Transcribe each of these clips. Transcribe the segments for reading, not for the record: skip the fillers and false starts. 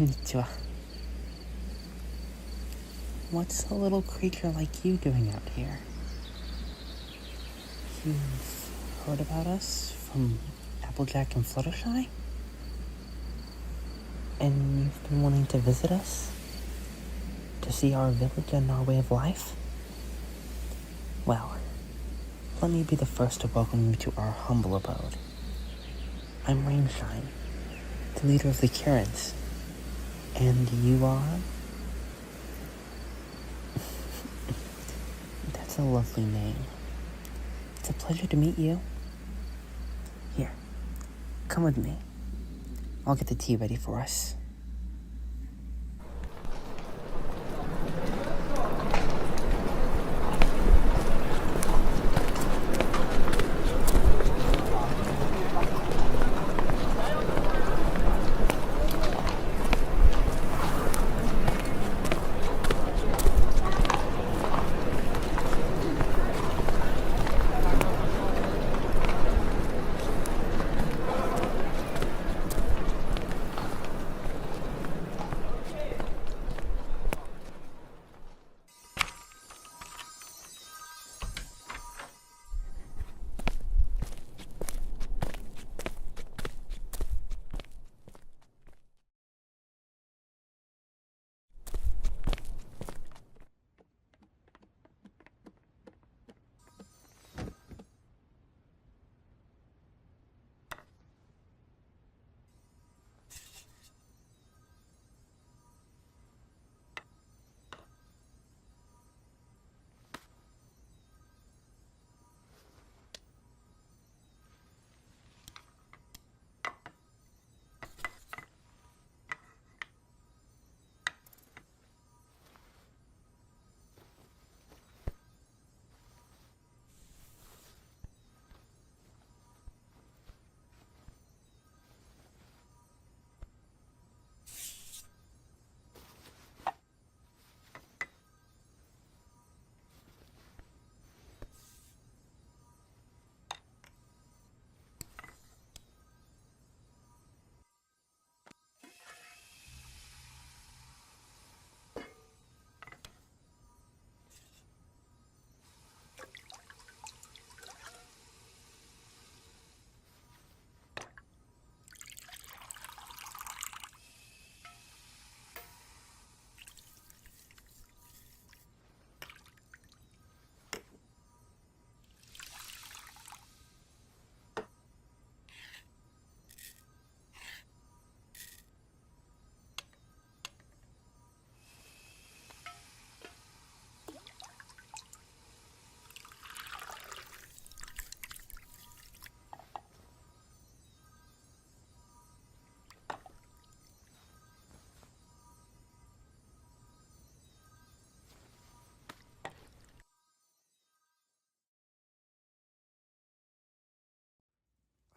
Konnichiwa. What's a little creature like you doing out here? You've heard about us from Applejack and Fluttershy? And you've been wanting to visit us? To see our village and our way of life? Well, let me be the first to welcome you to our humble abode. I'm Rainshine, the leader of the Kirins. And you are? That's a lovely name. It's a pleasure to meet you. Here, come with me. I'll get the tea ready for us.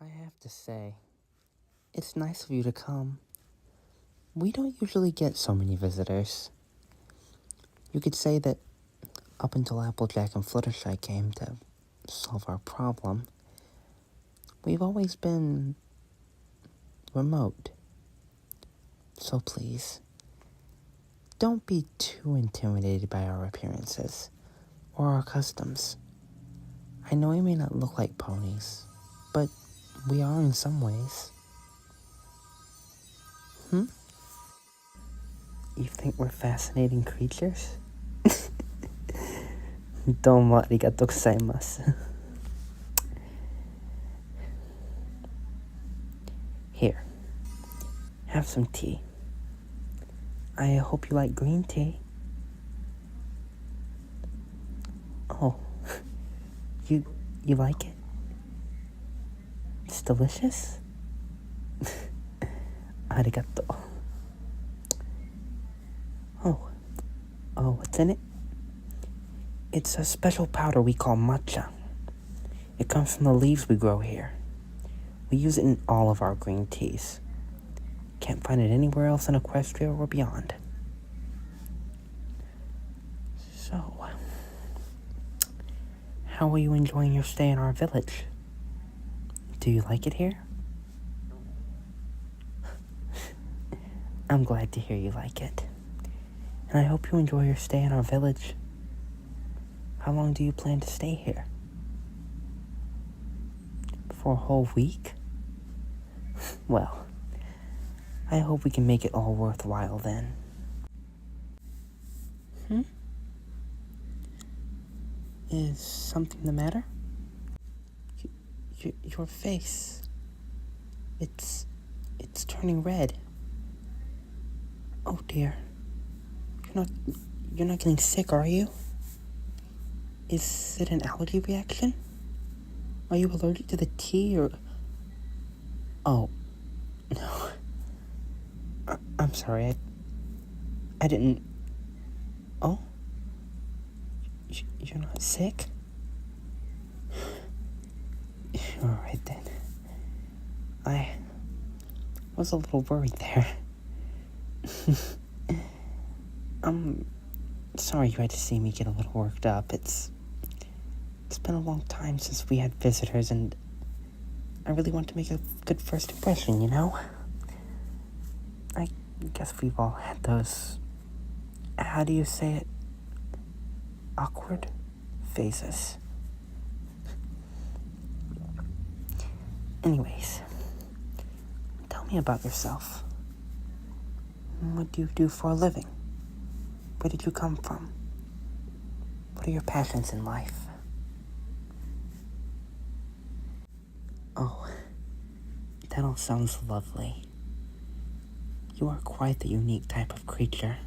I have to say, it's nice of you to come. We don't usually get so many visitors. You could say that up until Applejack and Fluttershy came to solve our problem, we've always been remote. So please, don't be too intimidated by our appearances or our customs. I know we may not look like ponies, but we are in some ways. You think we're fascinating creatures? Domo arigatou gozaimasu. Here, have some tea. I hope you like green tea. Oh, you like it? It's delicious? Arigato. Oh, what's in it? It's a special powder we call matcha. It comes from the leaves we grow here. We use it in all of our green teas. Can't find it anywhere else in Equestria or beyond. So, how are you enjoying your stay in our village? Do you like it here? I'm glad to hear you like it. And I hope you enjoy your stay in our village. How long do you plan to stay here? For a whole week? Well, I hope we can make it all worthwhile then. Is something the matter? Your face. It's turning red. Oh dear. You're not getting sick, are you? Is it an allergy reaction? Are you allergic to the tea or... Oh, no. I'm sorry, I didn't... Oh? You're not sick? Alright then. I was a little worried there. I'm sorry you had to see me get a little worked up. It's been a long time since we had visitors, and I really want to make a good first impression, you know? I guess we've all had those, how do you say it? Awkward phases. Anyways, tell me about yourself. What do you do for a living? Where did you come from? What are your passions in life? Oh, that all sounds lovely. You are quite the unique type of creature.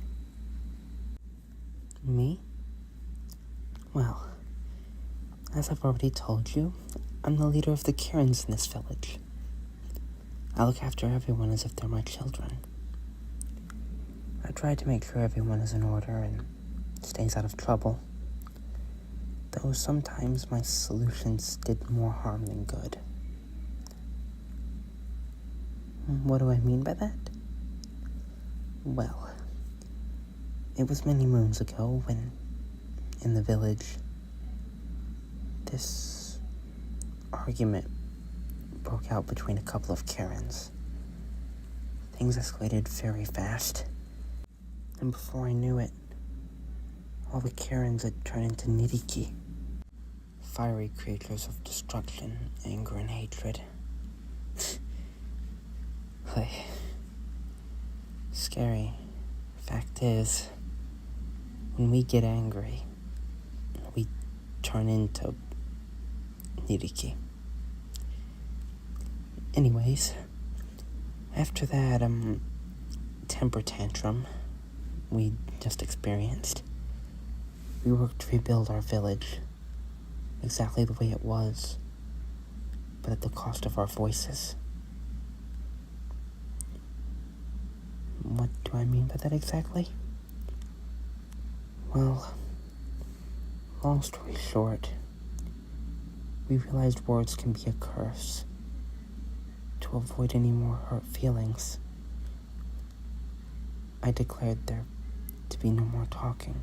Me? Well, as I've already told you, I'm the leader of the Kirins in this village. I look after everyone as if they're my children. I try to make sure everyone is in order and stays out of trouble, though sometimes my solutions did more harm than good. What do I mean by that? Well, it was many moons ago when, in the village, this argument broke out between a couple of Kirins. Things escalated very fast, and before I knew it, all the Kirins had turned into nidiki, fiery creatures of destruction, anger, and hatred. Scary. Fact is, when we get angry, we turn into nidiki. Anyways, after that, temper tantrum we just experienced, we worked to rebuild our village exactly the way it was, but at the cost of our voices. What do I mean by that exactly? Well, long story short, we realized words can be a curse. To avoid any more hurt feelings, I declared there to be no more talking.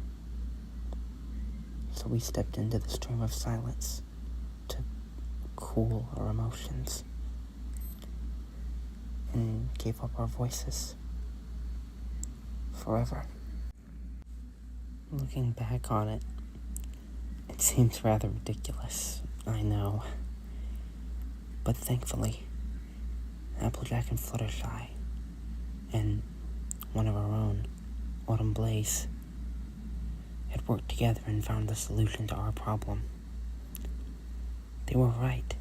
So we stepped into the stream of silence to cool our emotions and gave up our voices forever. Looking back on it, it seems rather ridiculous, I know. But thankfully, Applejack and Fluttershy, and one of our own, Autumn Blaze, had worked together and found the solution to our problem. They were right.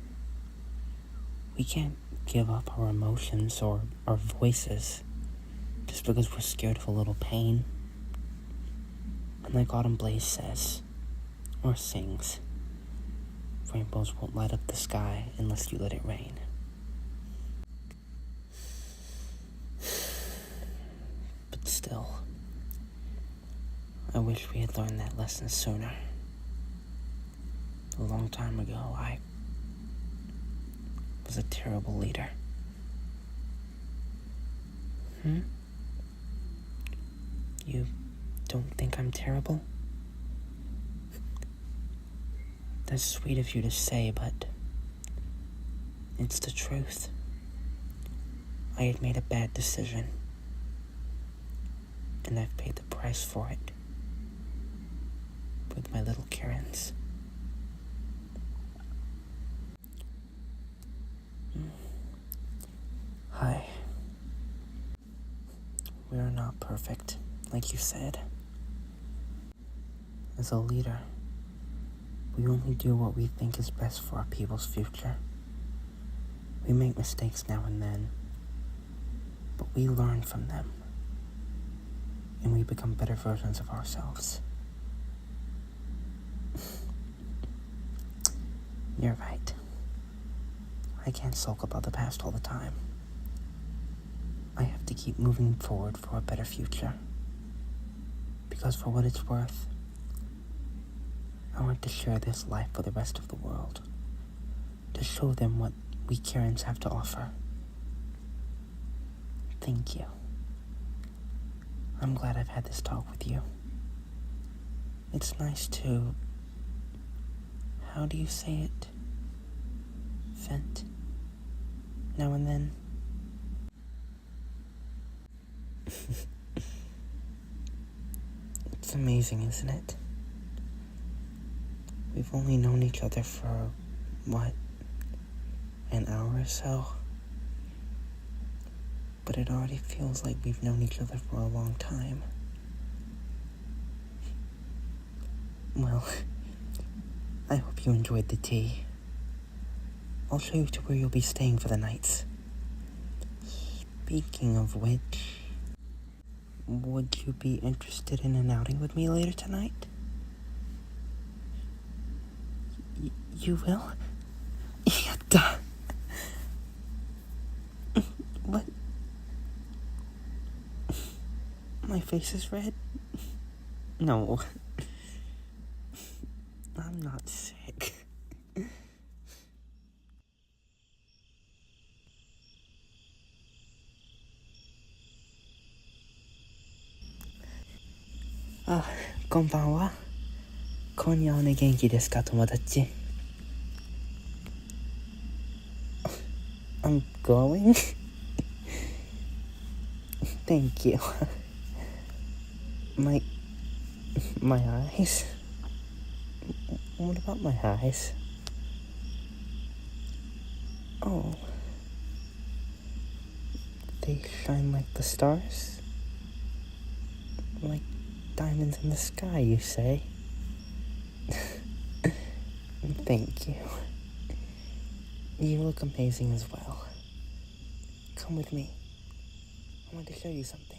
We can't give up our emotions or our voices just because we're scared of a little pain. And like Autumn Blaze says, or sings, rainbows won't light up the sky unless you let it rain. But still, I wish we had learned that lesson sooner. A long time ago, I was a terrible leader. You don't think I'm terrible? That's sweet of you to say, but it's the truth. I had made a bad decision. And I've paid the price for it. With my little Kirins. Hi. We are not perfect, like you said. As a leader, we only do what we think is best for our people's future. We make mistakes now and then, but we learn from them, and we become better versions of ourselves. You're right. I can't sulk about the past all the time. I have to keep moving forward for a better future. Because for what it's worth, I want to share this life for the rest of the world. To show them what we Kirins have to offer. Thank you. I'm glad I've had this talk with you. It's nice to... How do you say it? Vent? Now and then? It's amazing, isn't it? We've only known each other for, what, an hour or so? But it already feels like we've known each other for a long time. Well, I hope you enjoyed the tea. I'll show you to where you'll be staying for the night. Speaking of which, would you be interested in an outing with me later tonight? You will? Yeah, duh. What? My face is red? No. I'm not sick. Ah, こんばんは。今夜はね、元気ですか、友達? I'm glowing? Thank you. My eyes? What about my eyes? Oh. They shine like the stars? Like diamonds in the sky, you say? Thank you. You look amazing as well. Come with me. I want to show you something.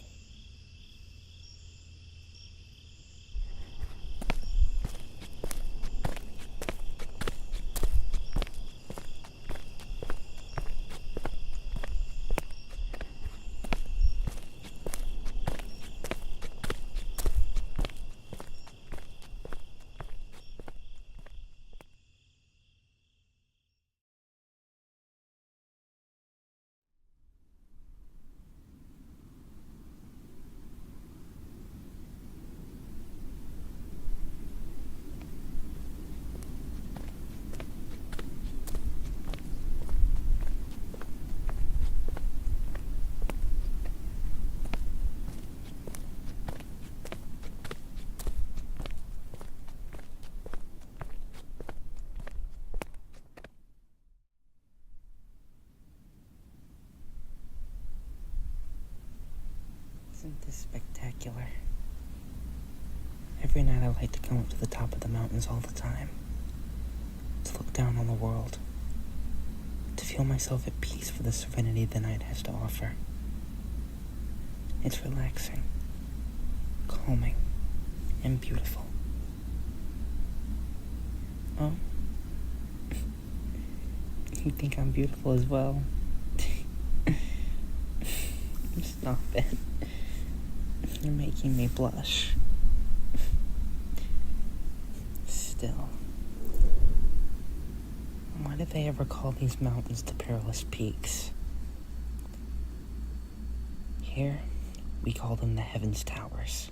Isn't this spectacular? Every night I like to come up to the top of the mountains all the time. To look down on the world. To feel myself at peace for the serenity the night has to offer. It's relaxing, calming, and beautiful. Oh? You think I'm beautiful as well? Stop it. You're making me blush. Still. Why did they ever call these mountains the perilous peaks? Here, we call them the Heavens Towers.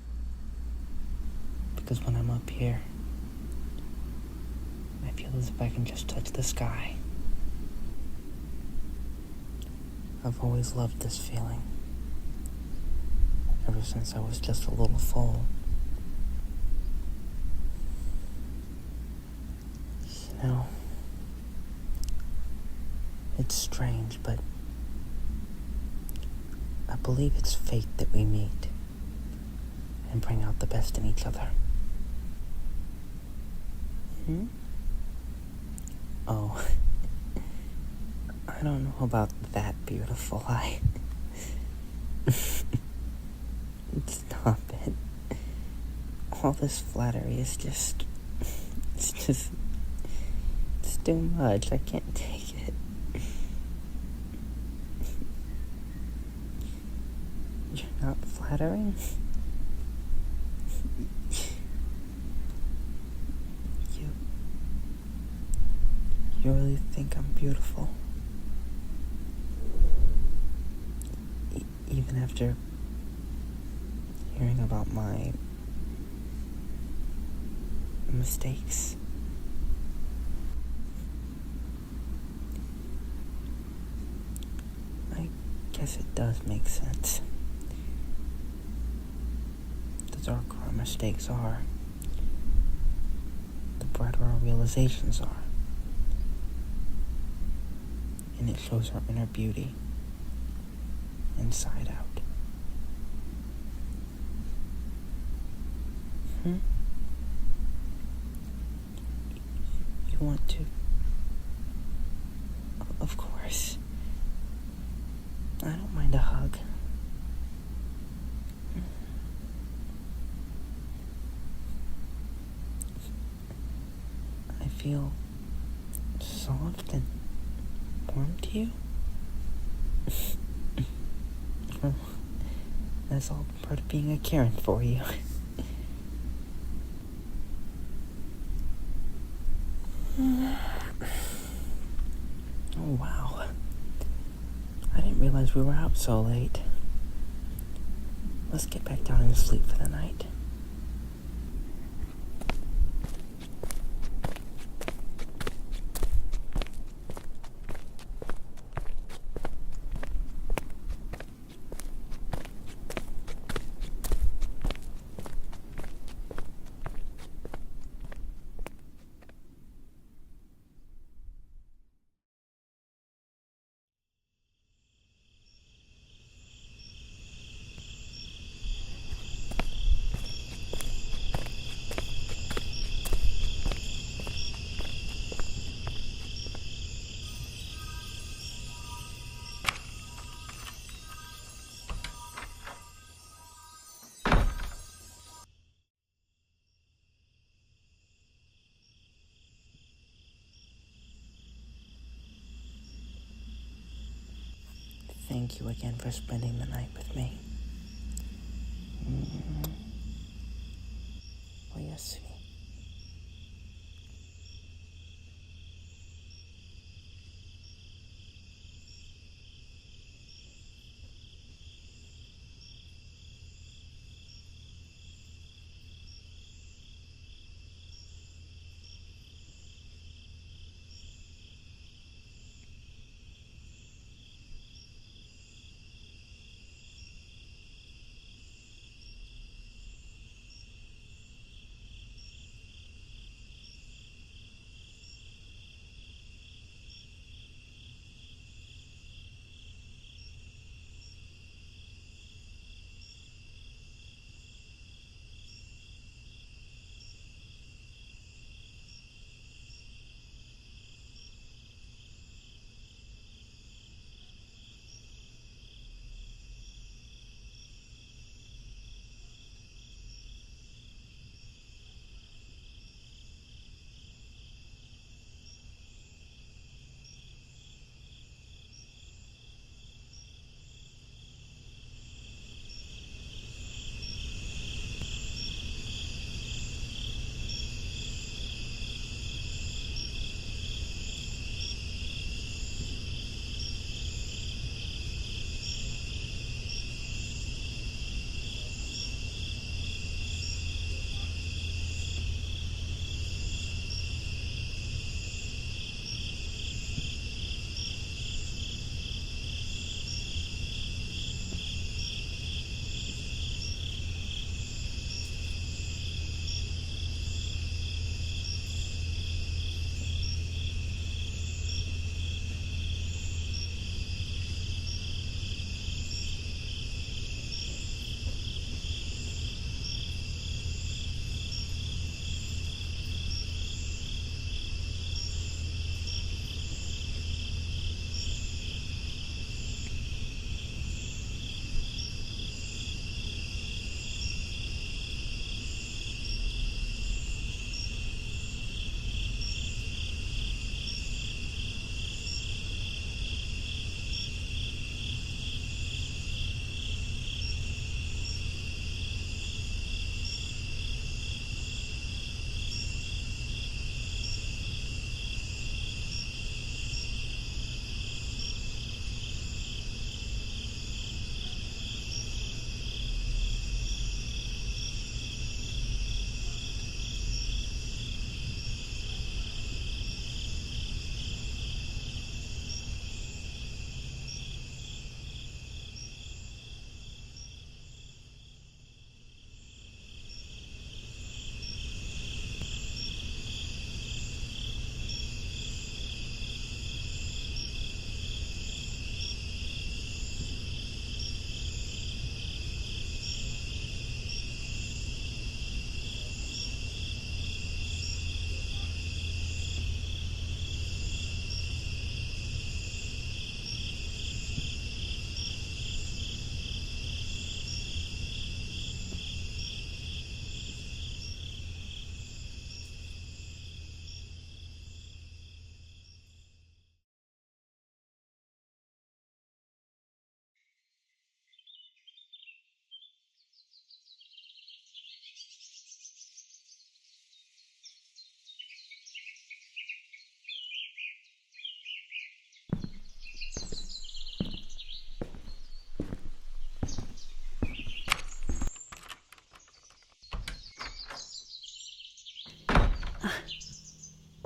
Because when I'm up here, I feel as if I can just touch the sky. I've always loved this feeling. ever since I was just a little foal. You know, it's strange, but I believe it's fate that we meet and bring out the best in each other. Oh, I don't know about that, beautiful. Stop it. All this flattery is just, it's too much. I can't take it. You're not flattering? You really think I'm beautiful? Even after hearing about my mistakes? I guess it does make sense. The darker our mistakes are, the brighter our realizations are. And it shows our inner beauty, inside out. You want to? Of course. I don't mind a hug. I feel soft and warm to you. That's all part of being a Kirin for you. Oh, wow. I didn't realize we were out so late. Let's get back down and sleep for the night. Thank you again for spending the night with me. Oh, yes, sweetie.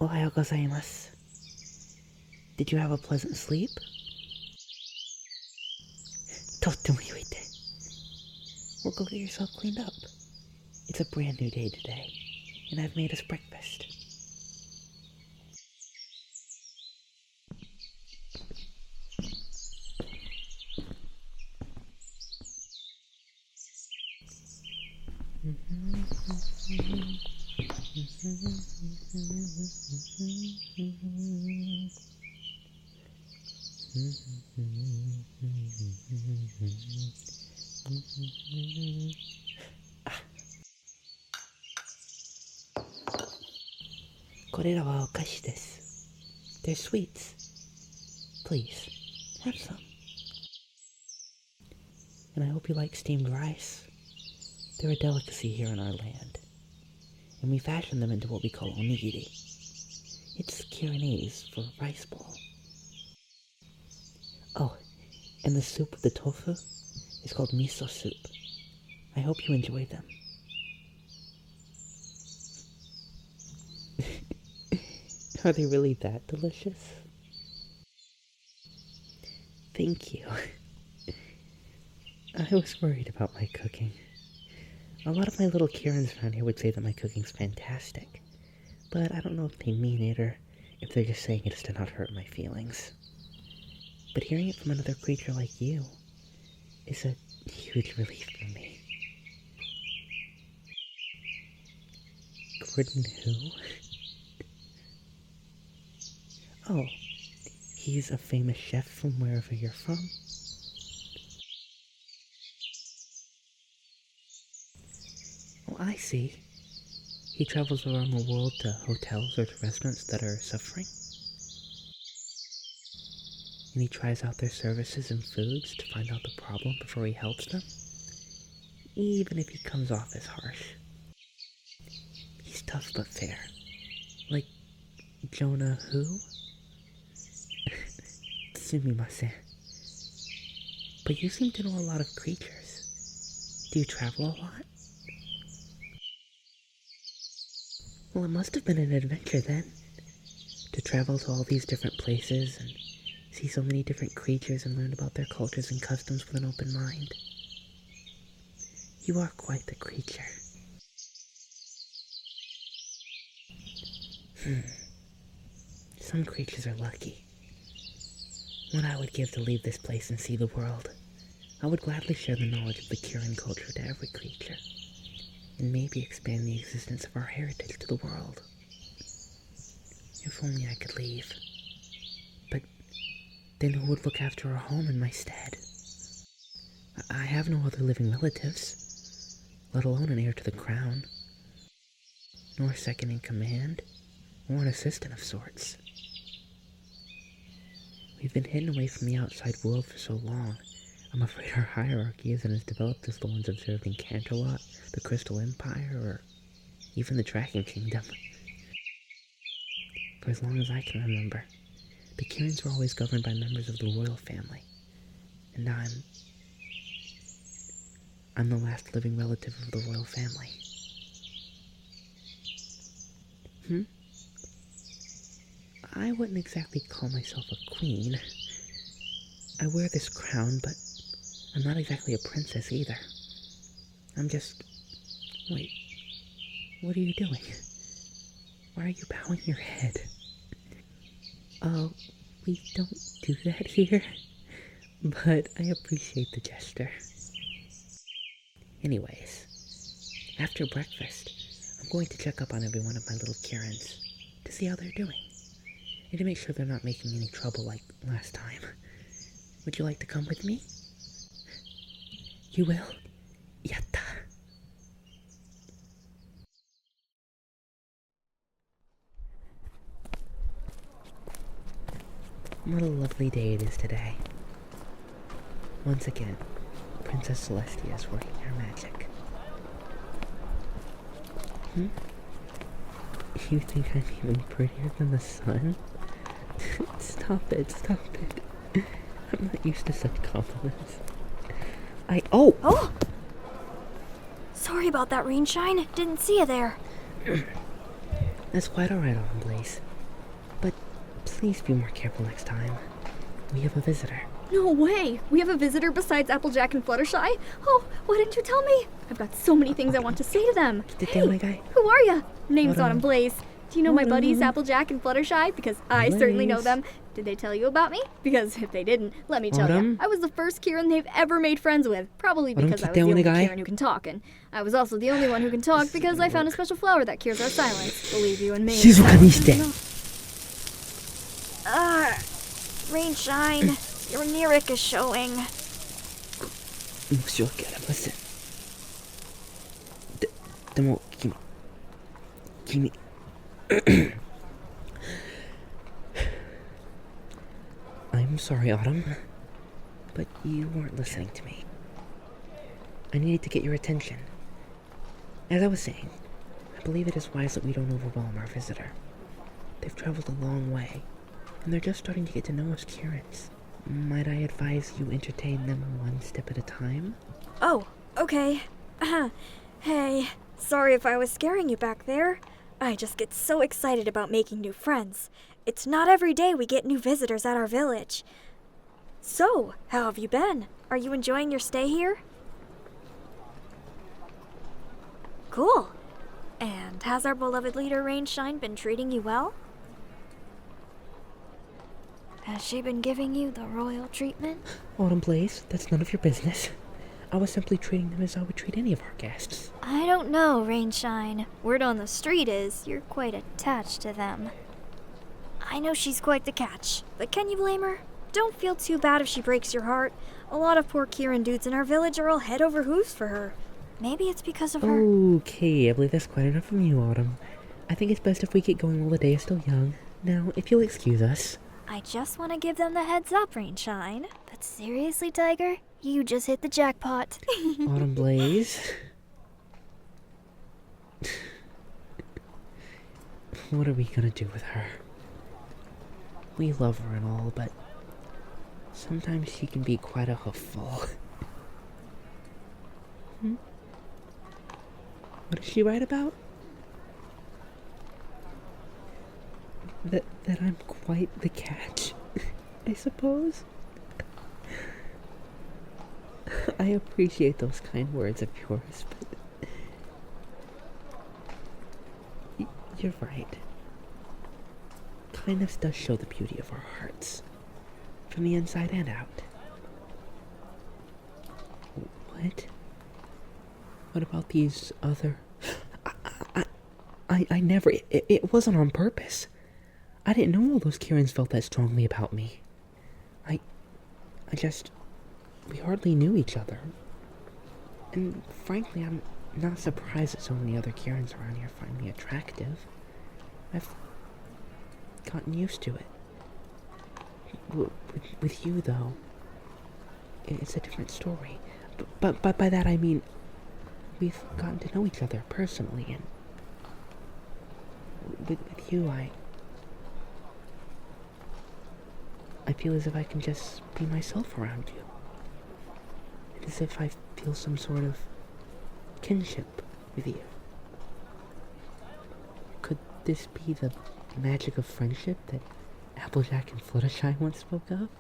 Ohayou gozaimasu. Did you have a pleasant sleep? Totemo iite. Well, go get yourself cleaned up. It's a brand new day today, and I've made us breakfast. Korera wa okashi desu. They're sweets. Please, have some. And I hope you like steamed rice. They're a delicacy here in our land, and we fashion them into what we call onigiri. It's Kirinese for rice ball. Oh, and the soup with the tofu is called miso soup. I hope you enjoy them. Are they really that delicious? Thank you. I was worried about my cooking. A lot of my little Kirins around here would say that my cooking's fantastic, but I don't know if they mean it or if they're just saying it to not hurt my feelings. But hearing it from another creature like you is a huge relief for me. Gordon who? Oh, he's a famous chef from wherever you're from. Oh, I see. He travels around the world to hotels or to restaurants that are suffering. And he tries out their services and foods to find out the problem before he helps them. Even if he comes off as harsh. He's tough but fair. Like Jonah who? Sumimasen. But you seem to know a lot of creatures. Do you travel a lot? Well, it must have been an adventure then. To travel to all these different places and see so many different creatures and learn about their cultures and customs with an open mind. You are quite the creature. Some creatures are lucky. What I would give to leave this place and see the world. I would gladly share the knowledge of the Kirin culture to every creature, and maybe expand the existence of our heritage to the world. If only I could leave. But then who would look after our home in my stead? I have no other living relatives, let alone an heir to the crown, nor second in command, or an assistant of sorts. We've been hidden away from the outside world for so long, I'm afraid our hierarchy isn't as developed as the ones observed in Canterlot, the Crystal Empire, or even the Dragon Kingdom. For as long as I can remember, the Kirins were always governed by members of the royal family, and I'm the last living relative of the royal family. I wouldn't exactly call myself a queen. I wear this crown, but I'm not exactly a princess either. I'm just... Wait, what are you doing? Why are you bowing your head? Oh, we don't do that here, but I appreciate the gesture. Anyways, after breakfast, I'm going to check up on every one of my little Kirins to see how they're doing, and to make sure they're not making any trouble like last time. Would you like to come with me? You will? Yatta! What a lovely day it is today. Once again, Princess Celestia is working her magic. You think I'm even prettier than the sun? Stop it, stop it. I'm not used to such compliments. Oh! Sorry about that, Rainshine. Didn't see you there. That's quite alright, Autumn Blaze. Please be more careful next time. We have a visitor. No way! We have a visitor besides Applejack and Fluttershy? Oh, why didn't you tell me? I've got so many things I want to say to them. Hey, who are ya? Name's Autumn. Autumn Blaze. Do you know my buddies Applejack and Fluttershy? Because I certainly know Blaze. them. Did they tell you about me? Because if they didn't, let me tell Autumn. you, I was the first Kirin they've ever made friends with. Probably Autumn, because I was keep the only down, guy. Kirin who can talk, and I was also the only one who can talk because I found a special flower that cures our silence. Believe you and me. Rainshine, your Neeric is showing. Listen. でも君 I'm sorry, Autumn, but you weren't listening to me. I needed to get your attention. As I was saying, I believe it is wise that we don't overwhelm our visitor. They've traveled a long way, and they're just starting to get to know us Kirins. Might I advise you entertain them one step at a time? Oh, okay. Hey, sorry if I was scaring you back there. I just get so excited about making new friends. It's not every day we get new visitors at our village. So, how have you been? Are you enjoying your stay here? Cool. And has our beloved leader Rainshine been treating you well? Has she been giving you the royal treatment? Autumn Blaze, that's none of your business. I was simply treating them as I would treat any of our guests. I don't know, Rainshine. Word on the street is you're quite attached to them. I know she's quite the catch, but can you blame her? Don't feel too bad if she breaks your heart. A lot of poor Kirin dudes in our village are all head over hooves for her. Maybe it's because of her. Okay, I believe that's quite enough from you, Autumn. I think it's best if we get going while the day is still young. Now, if you'll excuse us. I just want to give them the heads up, Rainshine. But seriously, Tiger, you just hit the jackpot. Autumn Blaze. What are we gonna do with her? We love her and all, but sometimes she can be quite a hoofful. What does she write about? That I'm quite the catch, I suppose. I appreciate those kind words of yours, but you're right. Kindness does show the beauty of our hearts, from the inside and out. What? What about these other... I never... It wasn't on purpose. I didn't know all those Kirins felt that strongly about me. I just... We hardly knew each other. And frankly, I'm not surprised that so many other Kirins around here find me attractive. I've gotten used to it. With you, though, it's a different story. But by that I mean, we've gotten to know each other personally, and with you, I feel as if I can just be myself around you. As if I feel some sort of kinship with you. Could this be the magic of friendship that Applejack and Fluttershy once spoke of?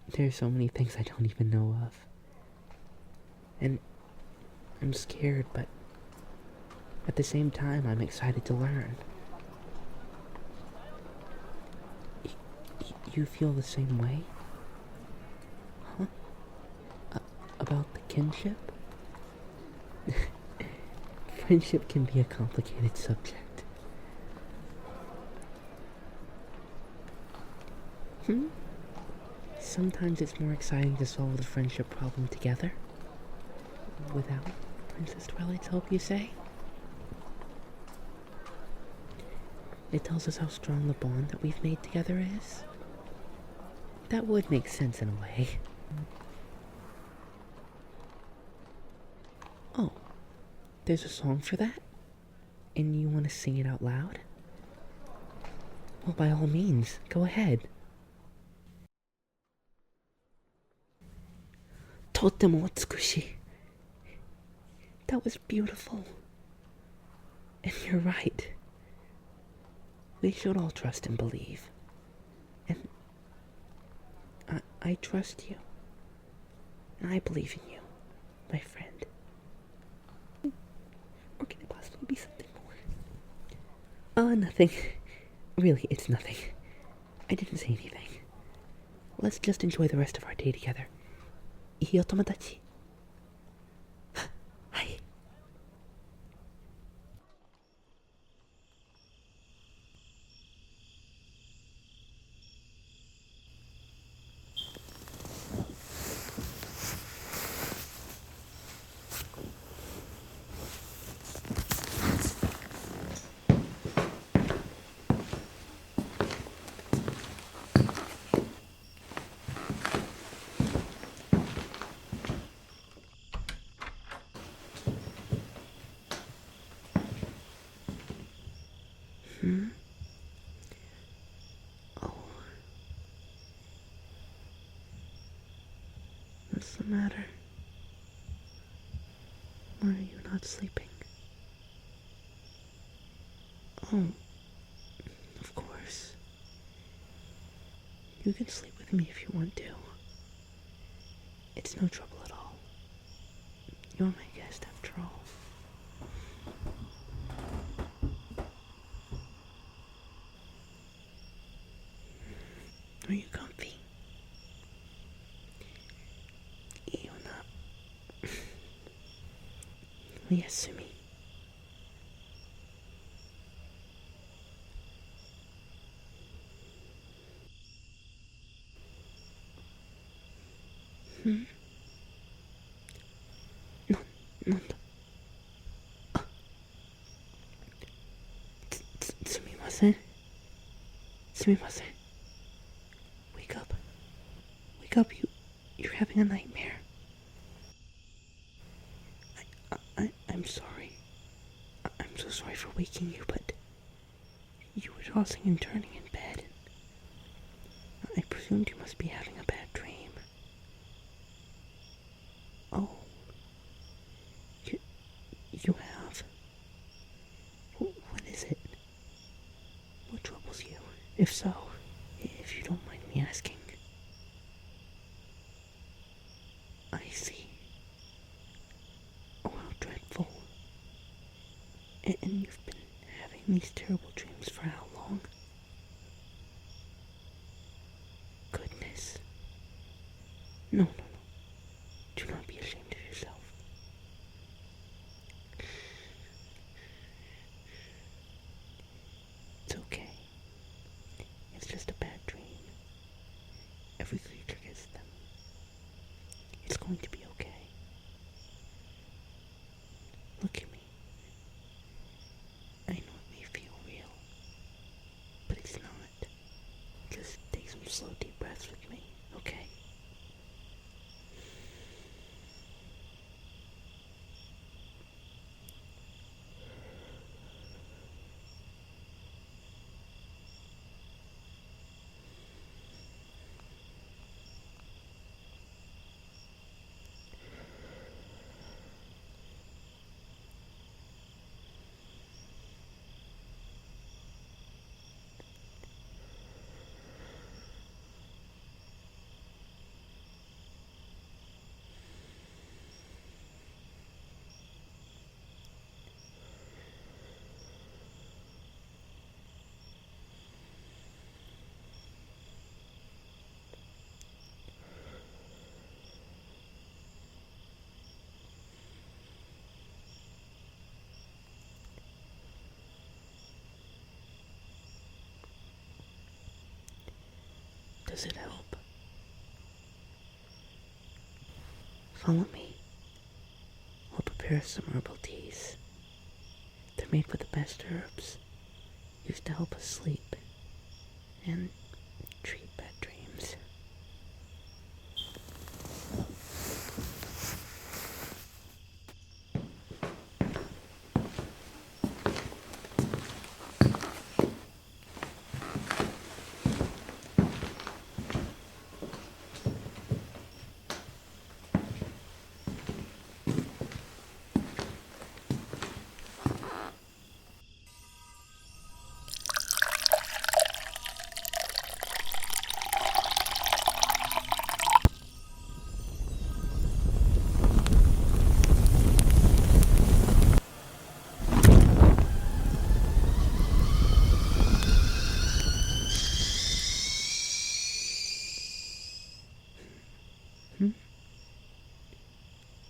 There's so many things I don't even know of. And I'm scared, but at the same time, I'm excited to learn. You feel the same way? Huh? About the kinship? Friendship can be a complicated subject. Sometimes it's more exciting to solve the friendship problem together. Without Princess Twilight's help, you say? It tells us how strong the bond that we've made together is. That would make sense in a way. Oh, there's a song for that? And you want to sing it out loud? Well, by all means, go ahead. Totemo tsukushi. That was beautiful. And you're right. We should all trust and believe. And I trust you. And I believe in you, my friend. Or can it possibly be something more? Nothing. Really, it's nothing. I didn't say anything. Let's just enjoy the rest of our day together. いいお友達。はい。Oh. What's the matter? Why are you not sleeping? Oh, of course. You can sleep with me if you want to. It's no trouble at all. You're my guest after all. Are you comfy? Iona. Oyasumi. Nanda. すみません。すみません. Wake up. Wake up, you're having a nightmare. I'm sorry. I'm so sorry for waking you, but you were tossing and turning in bed. I presumed you must be having a bad dream. Oh. You have? What is it? What troubles you? If so, if you don't mind me asking. I see. Oh, how dreadful. And you've been having these terrible dreams for how long? Goodness. No. Do not be ashamed of yourself. It's okay. It's just a bad dream. Every creature gets them. It's going to be okay. Look at me. I know it may feel real, but it's not. Just take some slow, deep breaths with me, okay? Does it help? Follow me. I'll prepare some herbal teas. They're made with the best herbs, used to help us sleep and treat bad dreams.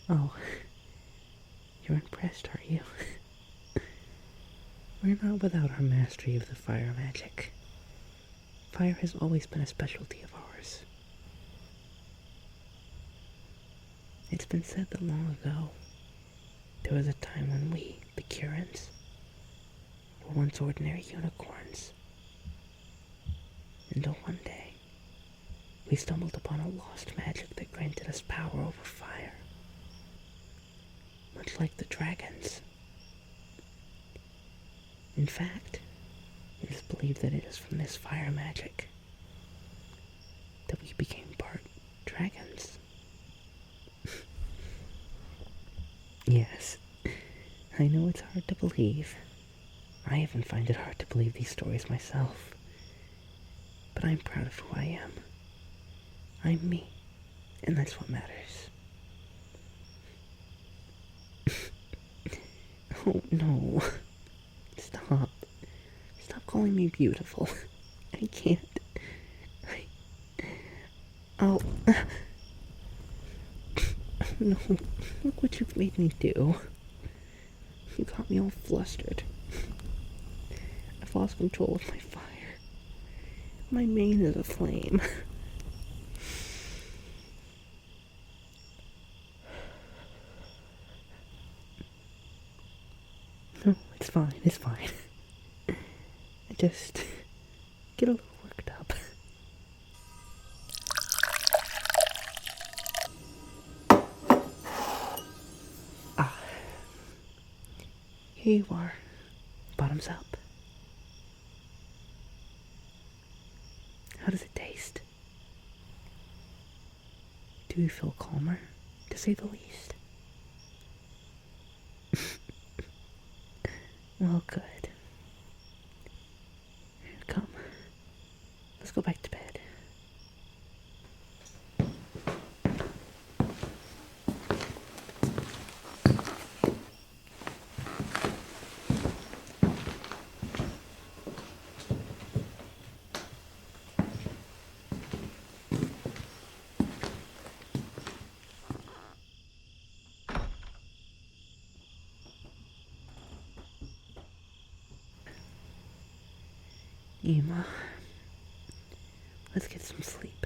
Oh, you're impressed, are you? We're not without our mastery of the fire magic. Fire has always been a specialty of ours. It's been said that long ago, there was a time when we, the Kirins, were once ordinary unicorns. Until one day, we stumbled upon a lost magic that granted us power over fire. Much like the dragons. In fact, it is believed that it is from this fire magic that we became part dragons. Yes, I know it's hard to believe. I even find it hard to believe these stories myself. But I'm proud of who I am. I'm me, and that's what matters. Oh no. Stop. Stop calling me beautiful. I can't. Oh. No. Look what you've made me do. You got me all flustered. I've lost control of my fire. My mane is aflame. No, it's fine, it's fine. I just get a little worked up. Ah. Here you are. Bottoms up. How does it taste? Do you feel calmer, to say the least? Well, good. Come, let's go back to bed. Ema, let's get some sleep.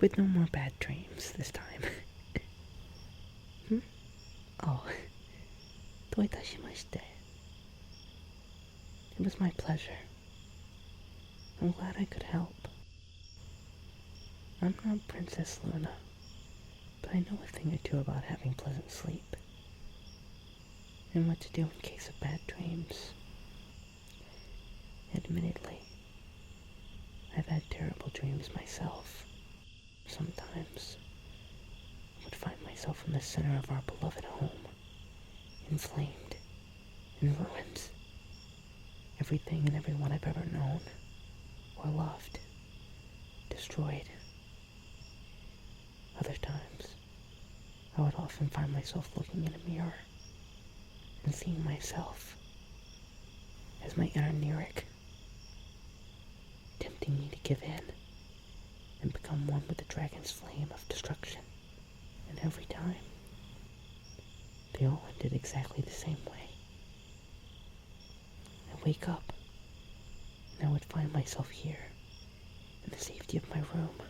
With no more bad dreams this time. Oh, doitashimashite. It was my pleasure. I'm glad I could help. I'm not Princess Luna, but I know a thing or two about having pleasant sleep. And what to do in case of bad dreams. Admittedly, I've had terrible dreams myself. Sometimes, I would find myself in the center of our beloved home, inflamed, in ruins. Everything and everyone I've ever known, or loved, destroyed. Other times, I would often find myself looking in a mirror, and seeing myself as my inner Nerik, tempting me to give in and become one with the dragon's flame of destruction. And every time, they all ended exactly the same way. I'd wake up, and I would find myself here, in the safety of my room,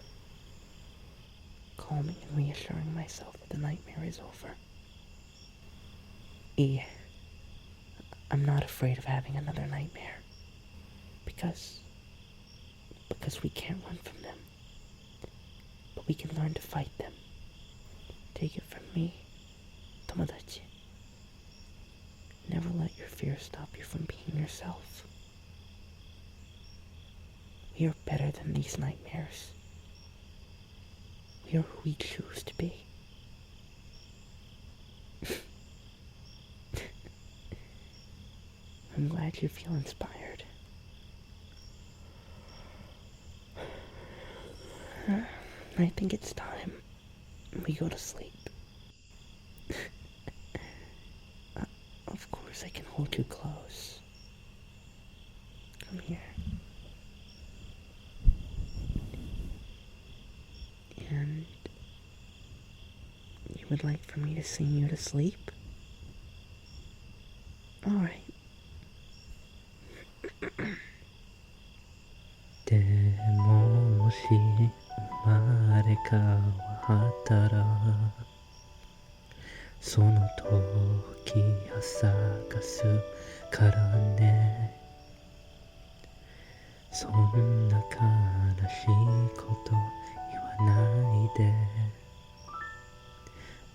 calming and reassuring myself that the nightmare is over. I'm not afraid of having another nightmare. Because we can't run from them. But we can learn to fight them. Take it from me, Tomodachi. Never let your fear stop you from being yourself. We are better than these nightmares. We are who we choose to be. I'm glad you feel inspired. I think it's time we go to sleep. Of course I can hold you close. Come here. And you would like for me to sing you to sleep? Alright. でももし生まれ変わったらその時を探すからねそんな悲しいこと言わないで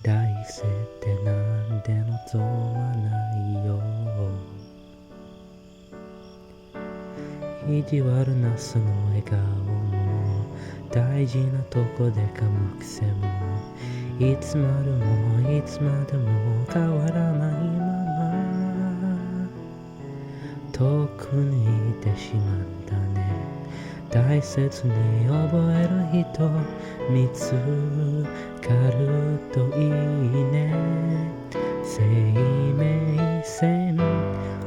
来世ってなんで望まないよ意地悪なその笑顔も大事なとこで噛む癖もいつまでもいつまでも変わらないまま遠くにいてしまったね大切に覚える人見つかるといいね生命線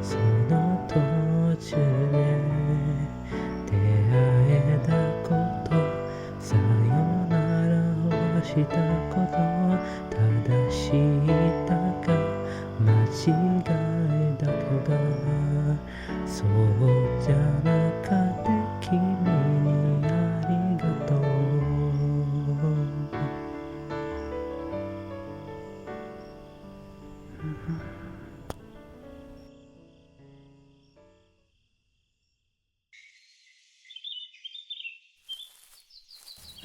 その途中で出会えたことさよならをしたこと正しいだか間違いだかがそうじゃなかった君にありがとう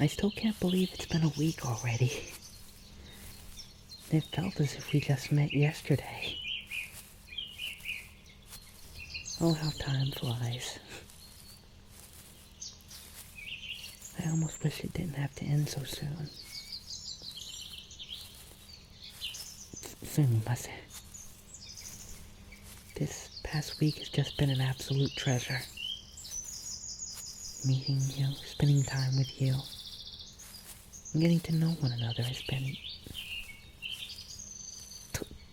I still can't believe it's been a week already. It felt as if we just met yesterday. Oh, how time flies. I almost wish it didn't have to end so soon. すみません. This past week has just been an absolute treasure. Meeting you, spending time with you, and getting to know one another has been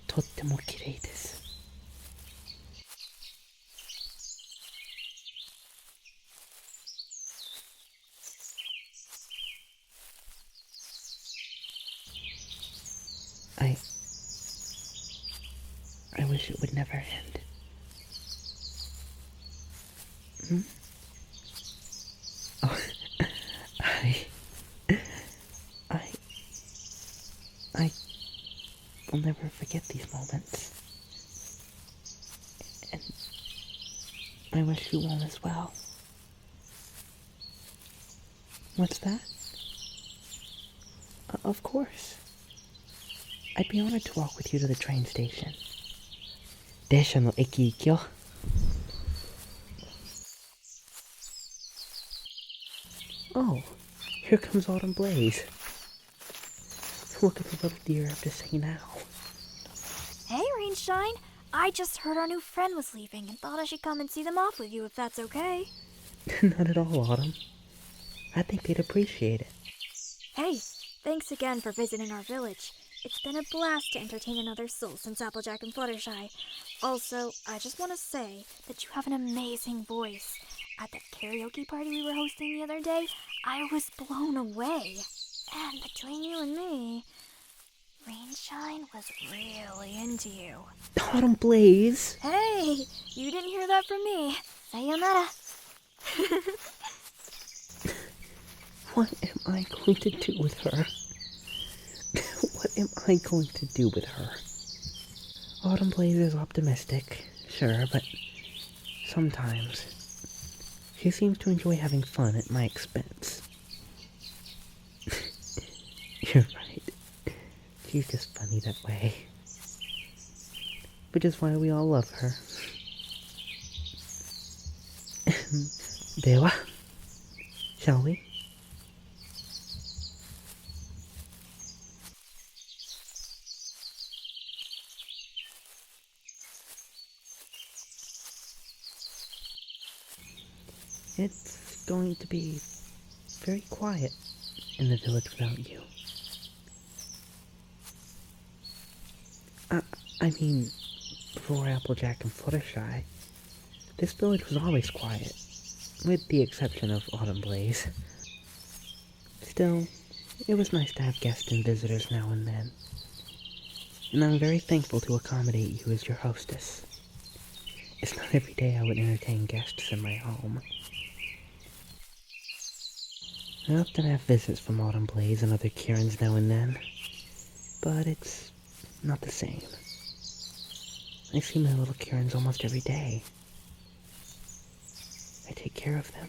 とっても綺麗です。I wish it would never end. Oh, I will never forget these moments. And I wish you won't as well. What's that? Of course. I'd be honored to walk with you to the train station. 電車の駅行きよ。Oh, here comes Autumn Blaze. Look at the little deer I have to say now. Hey, Rainshine. I just heard our new friend was leaving and thought I should come and see them off with you if that's okay. Not at all, Autumn. I think they'd appreciate it. Hey, thanks again for visiting our village. It's been a blast to entertain another soul since Applejack and Fluttershy. Also, I just want to say that you have an amazing voice. At that karaoke party we were hosting the other day, I was blown away. And between you and me, Rainshine was really into you. Autumn Blaze! Hey, you didn't hear that from me. Sayonara. What am I going to do with her? What am I going to do with her? Autumn Blaze is optimistic, sure, but sometimes she seems to enjoy having fun at my expense. You're right. She's just funny that way. Which is why we all love her. では, shall we? It's going to be very quiet in the village without you. I mean, before Applejack and Fluttershy, this village was always quiet, with the exception of Autumn Blaze. Still, It was nice to have guests and visitors now and then, and I'm very thankful to accommodate you as your hostess. It's not every day I would entertain guests in my home. I often have visits from Autumn Blaze and other Kirins now and then, but it's not the same. I see my little Kirins almost every day. I take care of them,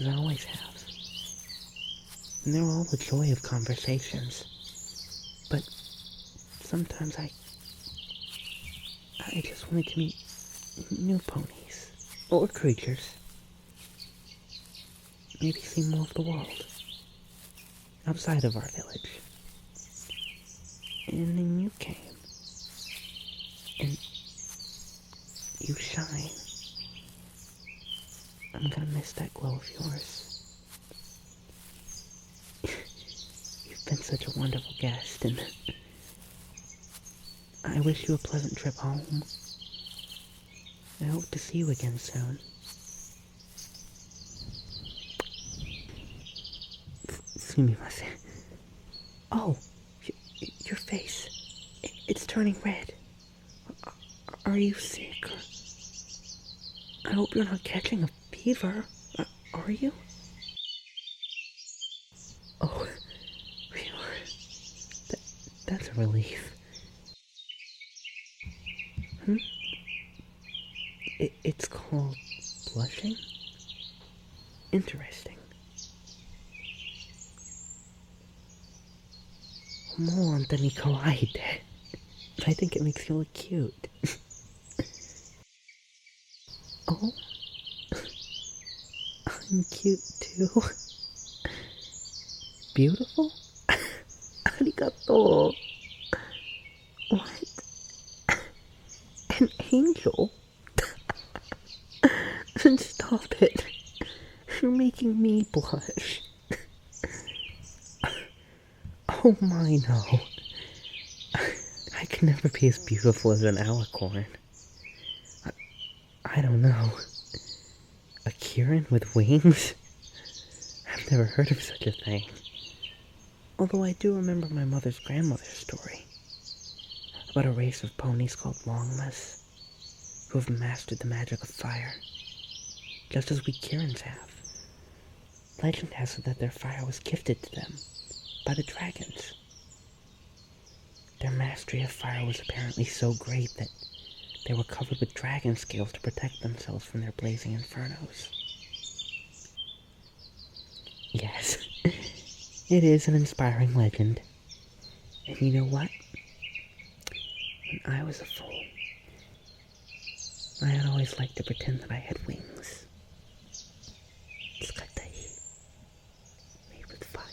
as I always have. And they're all the joy of conversations. But sometimes I just wanted to meet new ponies, or creatures. Maybe see more of the world, outside of our village. And then you came. And you shine. I'm gonna miss that glow of yours. You've been such a wonderful guest, and I wish you a pleasant trip home. I hope to see you again soon. Sumimasen. Oh, your face. It's turning red. Are you sick? I hope you're not catching a fever. Are you? Oh, that's a relief. It's called blushing? Interesting. More than kawaii. I think it makes you look cute. Oh, I'm cute too. Beautiful? Arigato. What? An angel? Stop it. You're making me blush. Oh my, no. I can never be as beautiful as an alicorn. I don't know. A Kirin with wings? I've never heard of such a thing. Although I do remember my mother's grandmother's story. About a race of ponies called longless, who have mastered the magic of fire. Just as we Kirins have. Legend has it that their fire was gifted to them by the dragons. Their mastery of fire was apparently so great that they were covered with dragon scales to protect themselves from their blazing infernos. Yes, it is an inspiring legend. And you know what? When I was a fool, I had always liked to pretend that I had wings. Made with fire.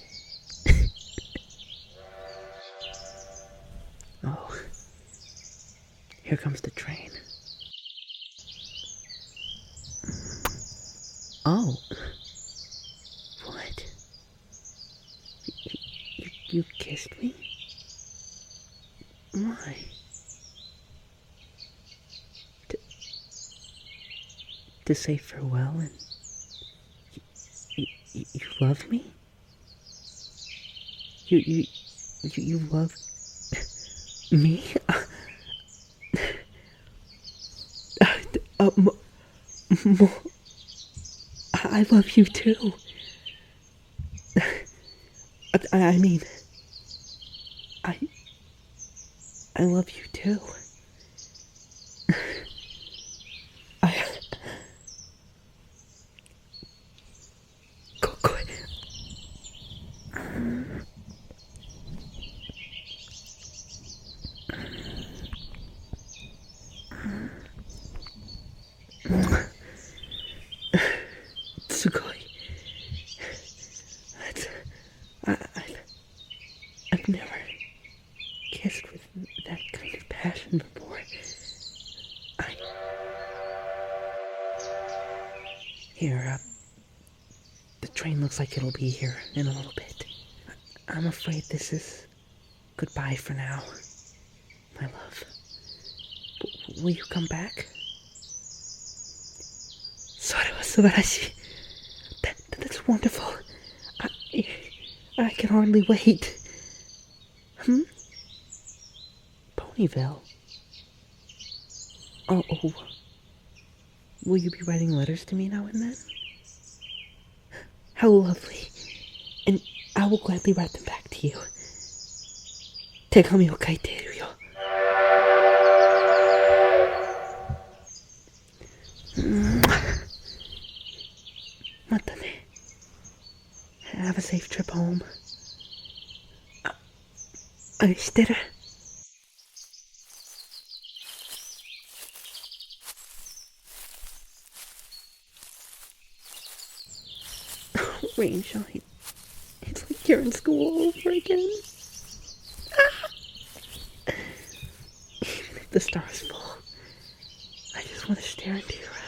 Oh, here comes the train. Oh, what? You kissed me? Why? To say farewell and you love me? You love me? I love you too. I mean, I love you too. Go. Sugoi. I've never kissed with that kind of passion before. Here, the train looks like it'll be here in a little bit. I'm afraid this is goodbye for now, my love. Will you come back? That's wonderful. I can hardly wait. Ponyville. Oh. Will you be writing letters to me now and then? How lovely. And I will gladly write them back to you. 手紙を書いているよ。またね。Have a safe trip home. 愛してる。Rainshine. It's like you're in school all over again. Even if the stars fall, I just want to stare into your eyes.